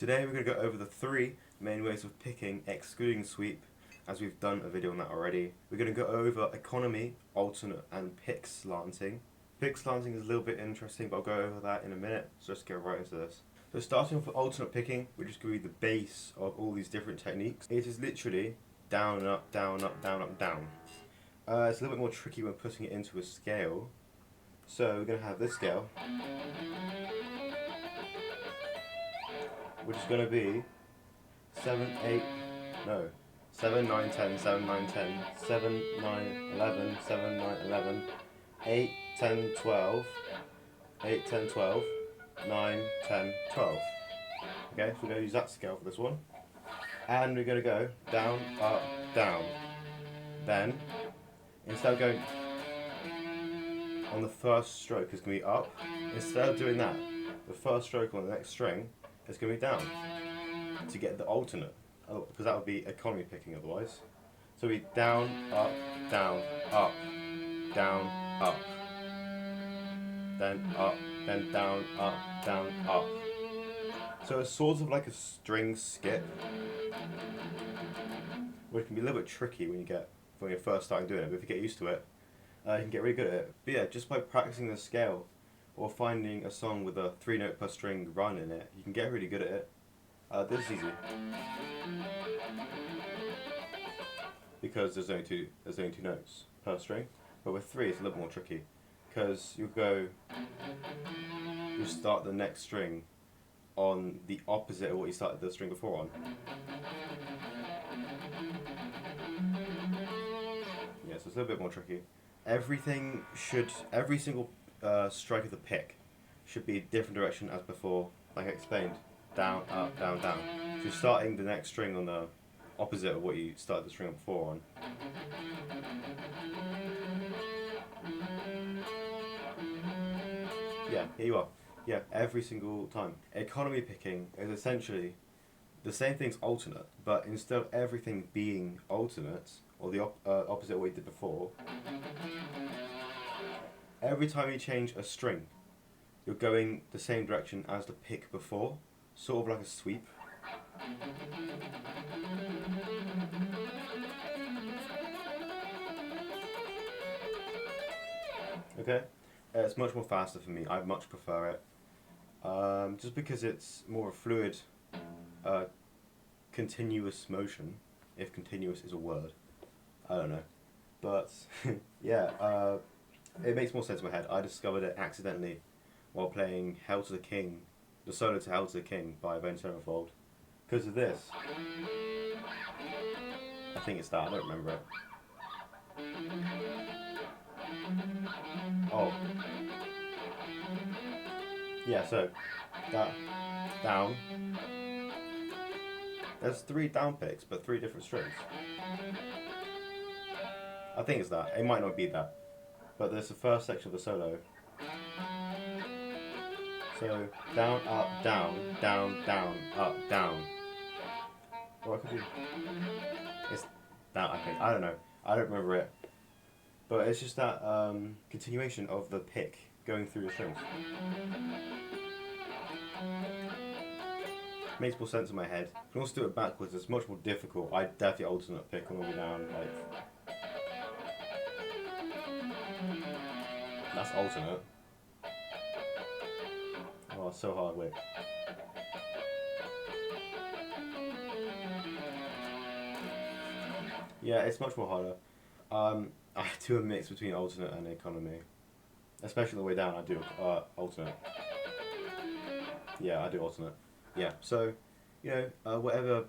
Today we're going to go over the three main ways of picking excluding sweep, as we've done a video on that already. We're going to go over economy, alternate, and pick slanting. Pick slanting is a little bit interesting, but I'll go over that in a minute, so let's get right into this. So starting off with alternate picking, which is going to be the base of all these different techniques. It is literally down and up, down, up, down, up, down. It's a little bit more tricky when putting it into a scale. So we're going to have this scale, which is going to be 7, 9, 10, 7, 9, 10, 7, 9, 11, 7, 9, 11, 8, 10, 12, 8, 10, 12, 9, 10, 12. Okay, so we're going to use that scale for this one. And we're going to go down, up, down. Then, instead of going on the first stroke is going to be up. Instead of doing that, the first stroke on the next string is going to be down to get the alternate, because that would be economy picking otherwise. So we down, up, down, up, down, up, then up, then down, up, down, up. So it's sort of like a string skip, which can be a little bit tricky when you're first starting doing it, but if you get used to it, you can get really good at it. But yeah, just by practicing the scale or finding a song with a 3-note per string run in it, you can get really good at it. This is easy because there's only two notes per string, but with 3 it's a little more tricky because you start the next string on the opposite of what you started the string before on. Yeah, so it's a little bit more tricky. Every single strike of the pick should be a different direction as before, like I explained. Down, up, down, down. So you're starting the next string on the opposite of what you started the string before on. Yeah, here you are. Yeah, every single time. Economy picking is essentially the same thing as alternate, but instead of everything being alternate, or the opposite of what you did before, every time you change a string, you're going the same direction as the pick before, sort of like a sweep. Okay, it's much more faster for me. I much prefer it, just because it's more a fluid, continuous motion. If continuous is a word, I don't know, but yeah, it makes more sense in my head. I discovered it accidentally while playing Hell to the King, the solo to Hell to the King by Avenged Sevenfold. Because of this. I think it's that, I don't remember it. Oh. Yeah, so, that, down. There's 3 down picks, but 3 different strings. I think it's that. It might not be that. But there's the first section of the solo. So, down, up, down, down, down, up, down. Or I could do... It's that, I think. I don't know. I don't remember it. But it's just that continuation of the pick going through the strings. Makes more sense in my head. You can also do it backwards. It's much more difficult. I definitely alternate pick on all the way down. Like, that's alternate. Oh, it's so hard. Wait. Yeah, it's much more harder. I do a mix between alternate and economy. Especially on the way down, I do alternate. Yeah, I do alternate. Yeah, so, whatever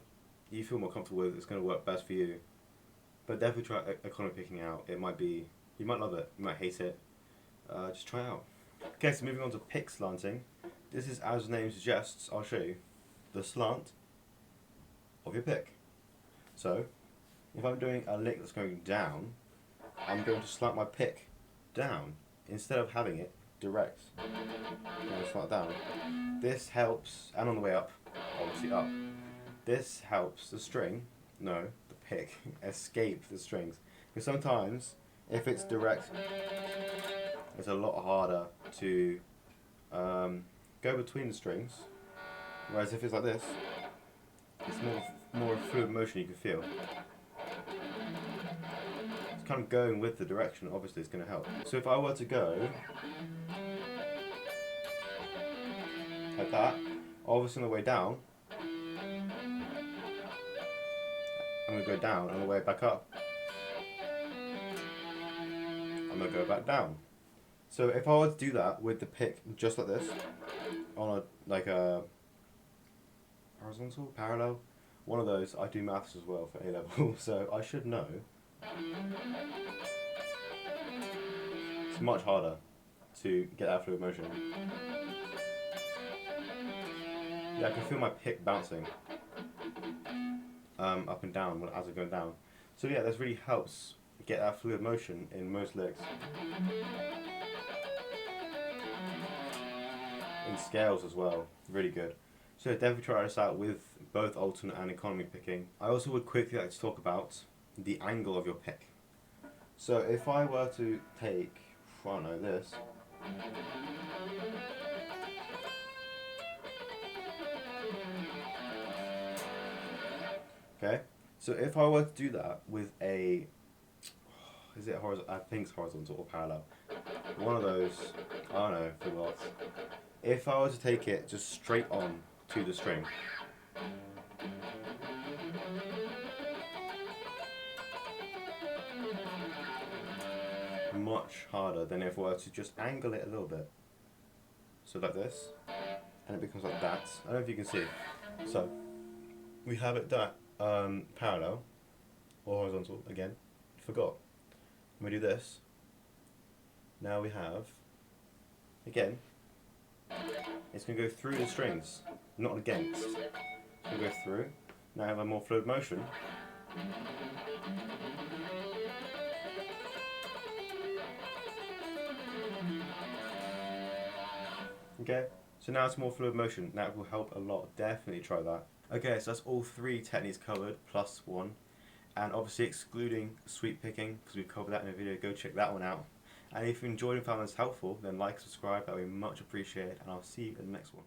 you feel more comfortable with, it's going to work best for you. But definitely try economy picking out. You might love it, you might hate it. Just try it out. Okay, so moving on to pick slanting. This is, as the name suggests, I'll show you the slant of your pick. So, if I'm doing a lick that's going down, I'm going to slant my pick down instead of having it direct. I'm going to slant down. This helps, and on the way up, obviously up. This helps the pick, escape the strings. Because sometimes, if it's direct, it's a lot harder to go between the strings Whereas if it's like this, it's more fluid motion you can feel. It's kind of going with the direction, obviously it's going to help. So if I were to go like that, obviously on the way down, I'm going to go down, on the way back up, I'm going to go back down. So if I were to do that with the pick just like this, on a horizontal, parallel, one of those, I do maths as well for A level, so I should know. It's much harder to get that fluid motion. Yeah, I can feel my pick bouncing up and down as I'm going down. So yeah, this really helps get that fluid motion in most licks. In scales as well, really good. So definitely try this out with both alternate and economy picking. I also would quickly like to talk about the angle of your pick. So if I were to take, I don't know, this, okay, so if I were to do that with a, is it horizontal? I think it's horizontal or parallel. One of those, I don't know, forgot. If I were to take it just straight on to the string, much harder than if I were to just angle it a little bit. So like this, and it becomes like that. I don't know if you can see. So we have it that parallel or horizontal again. Forgot. And we do this. Now we have again. It's going to go through the strings, not against. It's going to go through. Now I have a more fluid motion. Okay, so now it's more fluid motion. That will help a lot. Definitely try that. Okay, so that's all three techniques covered, plus one. And obviously excluding sweep picking, because we've covered that in a video. Go check that one out. And if you enjoyed and found this helpful, then like, subscribe, that would be much appreciated. And I'll see you in the next one.